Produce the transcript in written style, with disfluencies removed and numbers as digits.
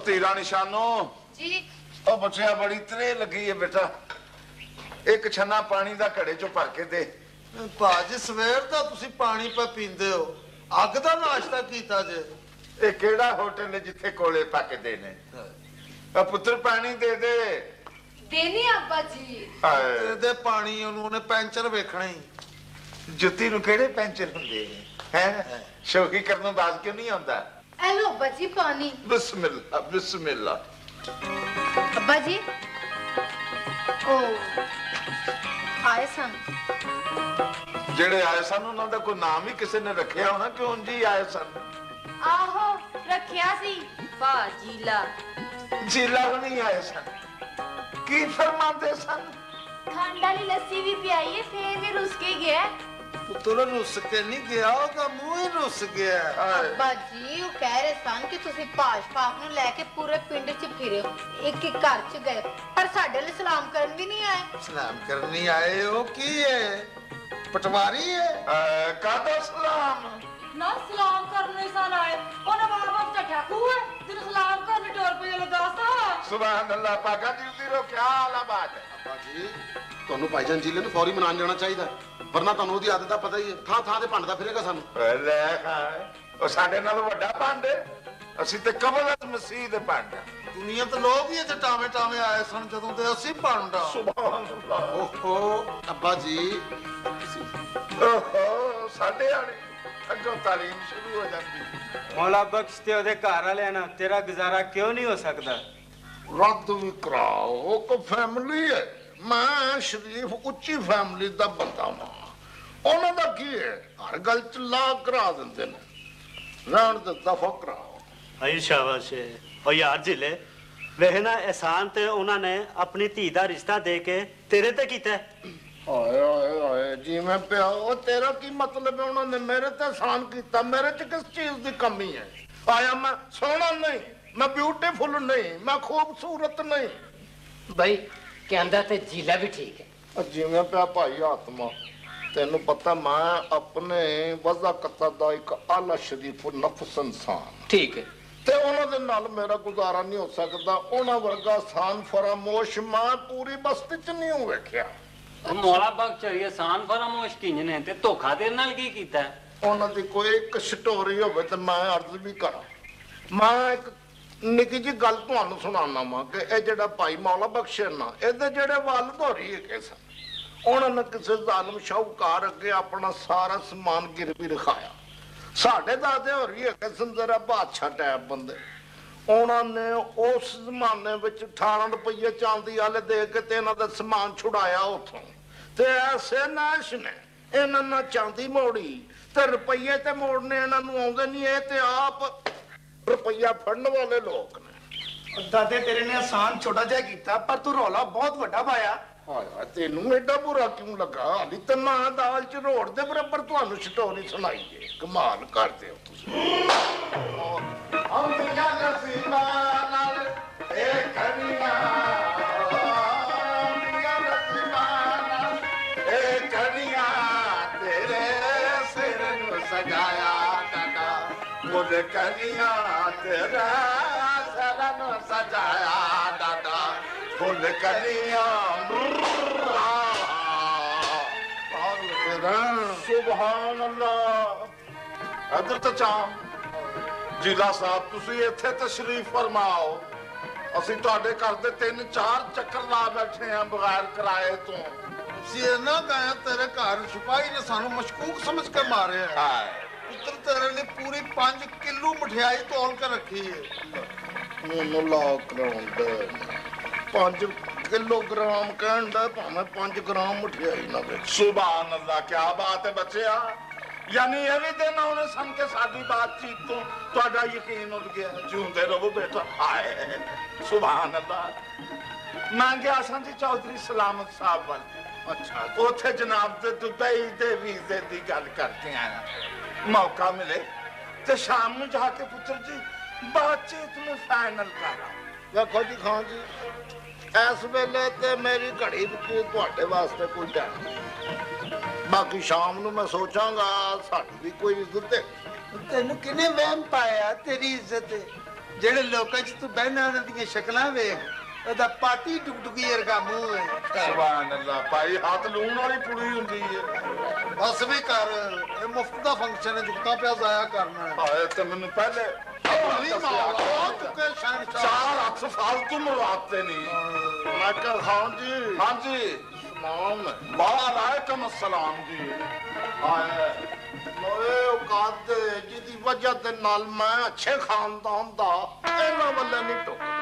तीरा निशानो जी ओ बच्चिया बड़ी त्रे लगी है बेटा एक छन्ना पानी दा घड़े चो भर के दे भाजी सवेर दा तुसी पानी पे पींदे हो अग दा नाश्ता कीता जे ए केड़ा होटल है जिथे कोले पक देने पुत्र पानी दे दे देनी अब्बा जी दे दे पानी उन्होंने पेंचर वेखना ही जुत्ती नु केड़े पेंचर हुंदे हैं शौकी करने बाज क्यों नहीं आंदा हेलो अब्बा जी पानी बिस्मिल्लाह बिस्मिल्लाह अब्बा जी ओ आए सन जेड़े आए सन उन्हां दा कोई नाम ही किसी ने रखिया होना कि उंज ही आए सन आहो रखिया सी बाजीला जीला नहीं आए सन की फरमाते सन ठंड वाली लस्सी भी पियाई है फिर भी रुस के गया पुत्र रुस के नहीं गया होगा मुंह ही रुस गया अब्बा जी वो कह रहे सन कि तुसी पाश पाक नु लेके पूरे पिंड च फिरे एक एक घर च गए पर साडे लिए सलाम करन भी नहीं आए सलाम करने आए हो की है पटवारी है कादा सलाम ना सलाम करने सन आए ओने बार-बार चट्ठा खूए तेरे सलाम करने टोर पे लगा सा सुभान अल्लाह पाका जी रो क्या आला बात है अब्बा जी ਤੁਹਾਨੂੰ ਭਾਈਜਾਨ ਜੀਲੇ ਨੂੰ ਫੌਰੀ ਮਨਾਨ ਜਾਣਾ ਚਾਹੀਦਾ ਵਰਨਾ ਤੁਹਾਨੂੰ ਉਹਦੀ ਆਦਤ ਦਾ ਪਤਾ ਹੀ ਹੈ ਥਾਂ ਥਾਂ ਤੇ ਭੰਡਦਾ ਫਿਰੇਗਾ ਸਾਨੂੰ ਲੈ ਖਾਏ ਉਹ ਸਾਡੇ ਨਾਲ ਵੱਡਾ ਪੰਡ ਅਸੀਂ ਤੇ ਕਬਲਤ ਮਸੀਹ ਦੇ ਪੰਡ ਦੁਨੀਆ ਤੇ ਲੋਕ ਹੀ ਇੱਥੇ ਟਾਵੇਂ ਟਾਵੇਂ ਆਏ ਸਨ ਜਦੋਂ ਤੇ ਅਸੀਂ ਪੰਡਾ ਸੁਭਾਨ ਅੱਲਾਹ ਓਹੋ ਅੱਬਾ ਜੀ ਓਹੋ ਸਾਡੇ ਵਾਲੇ ਅੱਗੋਂ ਤਾਲੀਮ ਸ਼ੁਰੂ ਹੋ ਜਾਂਦੀ मौला बख्श ते ओदे घर वाले ना तेरा गुजारा क्यों नहीं हो सकता ਰੱਦ ਵੀ ਕਰਾਓ ਉਹ ਕੋ ਫੈਮਿਲੀ ਹੈ ਮੈਂ ਸ਼ਰੀਫ ਉੱਚੀ ਫੈਮਿਲੀ ਦਾ ਬੰਦਾ ਵਾਂ ਉਹਨਾਂ ਦਾ ਕੀ ਹੈ ਹਰ ਗੱਲ ਚ ਲਾ ਕਰਾ ਦਿੰਦੇ ਨੇ ਰਹਿਣ ਦੇ ਦਫਾ ਕਰਾਓ आई शाबाश है और यार जिले वह ना एहसान ते उन्होंने अपनी धी दा रिश्ता दे के तेरे ते कीता है ਓਏ ਓਏ ਓਏ ਜਿਵੇਂ ਪਿਆ ਉਹ ਤੇਰਾ ਕੀ ਮਤਲਬ ਹੈ ਉਹਨਾਂ ਨੇ ਮੇਰੇ ਤੇ ਆਸਾਨ ਕੀਤਾ ਮੇਰੇ ਚ ਕਿਸ ਚੀਜ਼ ਦੀ ਕਮੀ ਹੈ ਆਇਆ ਮੈਂ ਸੋਹਣਾ ਨਹੀਂ ਮੈਂ ਬਿਊਟੀਫੁਲ ਨਹੀਂ ਮੈਂ ਖੂਬਸੂਰਤ ਨਹੀਂ भाई कहंदा ते जीला भी ठीक है ਜਿਵੇਂ ਪਿਆ ਭਾਈ ਆਤਮਾ ਤੈਨੂੰ ਪਤਾ ਮੈਂ ਆਪਣੇ ਵਜ਼ਾਕਤ ਦਾ ਇੱਕ ਆਲਾ ਸ਼ਰੀਫ ਨਫਸ ਇਨਸਾਨ ठीक है ਤੇ ਉਹਨਾਂ ਦੇ ਨਾਲ ਮੇਰਾ ਗੁਜ਼ਾਰਾ ਨਹੀਂ ਹੋ ਸਕਦਾ ਉਹਨਾਂ ਵਰਗਾ ਆਸਾਨ ਫਰਾਮੋਸ਼ ਮੈਂ ਪੂਰੀ ਬਸਤੀ ਚ ਨਹੀਂ ਵੇਖਿਆ मौला बख्श एहसान फरामोश किंज ने ते धोखा देने नाल की कीता है ਉਹਨਾਂ ਦੀ ਕੋਈ ਇੱਕ ਸਟੋਰੀ ਹੋਵੇ ਤੇ ਮੈਂ ਅਰਜ਼ ਵੀ ਕਰਾਂ ਮੈਂ ਇੱਕ ਨਿੱਕੀ ਜਿਹੀ ਗੱਲ ਤੁਹਾਨੂੰ ਸੁਣਾਉਣਾ ਵਾਂ ਕਿ ਇਹ ਜਿਹੜਾ ਭਾਈ ਮੌਲਾ ਬਖਸ਼ ਨਾ ਇਹਦੇ ਜਿਹੜੇ ਵਾਲਦ ਹੋਰੀ ਹੈਗੇ ਸਨ ਉਹਨਾਂ ਨੇ ਕਿਸੇ ਜ਼ਾਲਮ ਸ਼ਾਹੂਕਾਰ ਅੱਗੇ ਆਪਣਾ ਸਾਰਾ ਸਮਾਨ ਗਿਰਵੀ ਰਖਾਇਆ ਸਾਡੇ ਦਾਦੇ ਹੋਰੀ ਹੈਗੇ ਸਨ ਜ਼ਰਾ ਬਾਦਸ਼ਾਹ ਟੈਪ ਬੰਦੇ ਉਹਨਾਂ ਨੇ ਉਸ ਜ਼ਮਾਨੇ ਵਿੱਚ 18 ਰੁਪਏ ਚਾਂਦੀ ਵਾਲੇ ਦੇ ਕੇ ਤੇ ਇਹਨਾਂ ਦਾ ਸਮਾਨ ਛੁਡਾਇਆ ਉੱਥੋਂ ਤੇ ਐਸੇ ਨਾਸ਼ ਨੇ ਇਹਨਾਂ ਨੇ ਚਾਂਦੀ ਮੋੜੀ ਤੇ ਰੁਪਏ ਤੇ ਮੋੜਨੇ ਇਹਨਾਂ ਨੂੰ ਆਉਂਦੇ ਨਹੀਂ ਇਹ ਤੇ ਆਪ ਰੁਪਈਆ ਫੜਨ ਵਾਲੇ ਲੋਕ ਨੇ दादे तेरे ने आसान छोटा जा कीता पर तू रौला बहुत वड्डा पाया ਹਾਏ ਤੈਨੂੰ ਐਡਾ ਬੁਰਾ ਕਿਉਂ ਲੱਗਾ ਹਾਲੀ ਤਾਂ ਮਾਂ ਦਾਲ ਚ ਰੋੜ ਦੇ ਬਰਾਬਰ ਤੁਹਾਨੂੰ ਸਟੋਰੀ ਸੁਣਾਈਏ ਕਮਾਲ ਕਰਦੇ ਹੋ ਤੁਸੀਂ ਹਮ ਦੀਆਂ ਨਸੀਬਾਂ ਨਾਲ ਇਹ ਖੜੀਆਂ ਦੀਆਂ ਨਸੀਬਾਂ ਨਾਲ ਇਹ ਖੜੀਆਂ ਤੇਰੇ ਸਿਰ ਨੂੰ ਸਜਾਇਆ ਕਾਕਾ ਮੁੱਲ ਕਰੀਆਂ ਤੇਰਾ ਸਿਰ ਨੂੰ ਸਜਾਇਆ ਕਾਕਾ ਮੁੱਲ ਕਰੀਆਂ ਸੁਭਾਨ ਅੱਲਾਹ ਇਧਰ ਤਾਂ ਚਾਹ ਜ਼ਿਲ੍ਹਾ ਸਾਹਿਬ ਤੁਸੀਂ ਇੱਥੇ ਤਸ਼ਰੀਫ ਫਰਮਾਓ ਅਸੀਂ ਤੁਹਾਡੇ ਘਰ ਦੇ 3-4 ਚੱਕਰ ਲਾ ਬੈਠੇ ਆ ਬਗੈਰ ਕਿਰਾਏ ਤੋਂ ਅਸੀਂ ਇਹਨਾਂ ਗਾਇਆ ਤੇਰੇ ਘਰ ਸਿਪਾਹੀ ਨੇ ਸਾਨੂੰ ਮਸ਼ਕੂਕ ਸਮਝ ਕੇ ਮਾਰਿਆ ਹਾਏ ਪੁੱਤਰ ਤੇਰੇ ਲਈ ਪੂਰੀ 5 ਕਿਲੋ ਮਠਿਆਈ ਤੋਲ ਕੇ ਰੱਖੀ ਹੈ ਮੈਨੂੰ ਲਾਕ ਕਰਾਉਣ ਦੇ 5 ਕਿਲੋਗ੍ਰਾਮ ਕਹਿੰਦਾ ਭਾਵੇਂ 5 ਗ੍ਰਾਮ ਮਠਿਆਈ ਨਾ ਵੇ ਸੁਭਾਨ ਅੱਲਾਹ ਕੀ ਬਾਤ ਹੈ ਬੱਚਿਆ ਯਾਨੀ ਇਹ ਵੀ ਦਿਨ ਆਉਣੇ ਸਨ ਕਿ ਸਾਡੀ ਬਾਤਚੀਤ ਤੋਂ ਤੁਹਾਡਾ ਯਕੀਨ ਉੱਡ ਗਿਆ ਜਿਉਂਦੇ ਰਹੋ ਬੇਟਾ ਹਾਏ ਸੁਭਾਨ ਅੱਲਾਹ ਮੈਂ ਗਿਆ ਸਾਂ ਜੀ ਚੌਧਰੀ ਸਲਾਮਤ ਸਾਹਿਬ ਵੱਲ ਅੱਛਾ ਉੱਥੇ ਜਨਾਬ ਦੇ ਦੁਬਈ ਦੇ ਵੀਜ਼ੇ ਦੀ ਗੱਲ ਕਰਦੇ ਆਇਆ ਮੌਕਾ ਮਿਲੇ ਤੇ ਸ਼ਾਮ ਨੂੰ ਜਾ ਕੇ ਪੁੱਤਰ ਜੀ ਬਾਤਚੀਤ ਨੂੰ ਫਾਈਨਲ ਕਰਾਂ ਵੇਖੋ ਜੀ ਖਾਨ ਜੀ ਇਸ ਵੇਲੇ ਤੇ ਮੇਰੀ ਘੜੀ ਵਿੱਚ ਤੁਹਾਡੇ ਵਾਸਤੇ ਕੋਈ ਟਾਈਮ ਨਹੀਂ ਬਾਕੀ ਸ਼ਾਮ ਨੂੰ ਮੈਂ ਸੋਚਾਂਗਾ ਸਾਡੀ ਵੀ ਕੋਈ ਇੱਜ਼ਤ ਹੈ ਤੈਨੂੰ ਕਿਨੇ ਵਹਿਮ ਪਾਇਆ ਤੇਰੀ ਇੱਜ਼ਤ ਜਿਹੜੇ ਲੋਕਾਂ 'ਚ ਤੂੰ ਬਹਿਣਾ ਉਹਨਾਂ ਦੀਆਂ ਸ਼ਕਲਾਂ ਵੇਖ ਉਹਦਾ ਪਾਟੀ ਟੁਕਟੁਕੀ ਵਰਗਾ ਮੂੰਹ ਹੈ। ਸੁਭਾਨ ਅੱਲਾਹ ਭਾਈ, ਹੱਥ ਲੂਣ ਵਾਲੀ ਪੁੜੀ ਹੁੰਦੀ ਹੈ। ਬਸ ਵੀ ਕਰ, ਇਹ ਮੁਫਤ ਦਾ ਫੰਕਸ਼ਨ ਹੈ, ਜੁਗਤਾ ਪਿਆ ਜ਼ਾਇਆ ਕਰਨਾ ਹੈ। ਹਾਏ ਤੇ ਮੈਨੂੰ ਪਹਿਲੇ ਨਹੀਂ ਮਾਵਾ ਚੁੱਕੇ ਸ਼ਹਿਨशाह। 4 ਹੱਥ ਫਾਲਤੂ ਮਰਵਾਤੇ ਨਹੀਂ। ਮੈਂ ਕਿਹਾ ਖਾਨ ਜੀ, ਹਾਂਜੀ ਸਲਾਮ, ਵਾਲੇਕੁਮ अस्सलाम ਜੀ। ਹਾਏ ਲੋਏ ਔਕਾਤ ਜਿਹਦੀ ਵਜ੍ਹਾ ਦੇ ਨਾਲ ਮੈਂ ਅੱਛੇ ਖਾਨਦਾਨ ਦਾ ਇਹਨਾਂ ਵੱਲੇ ਨਹੀਂ ਟੁੱਕਦਾ।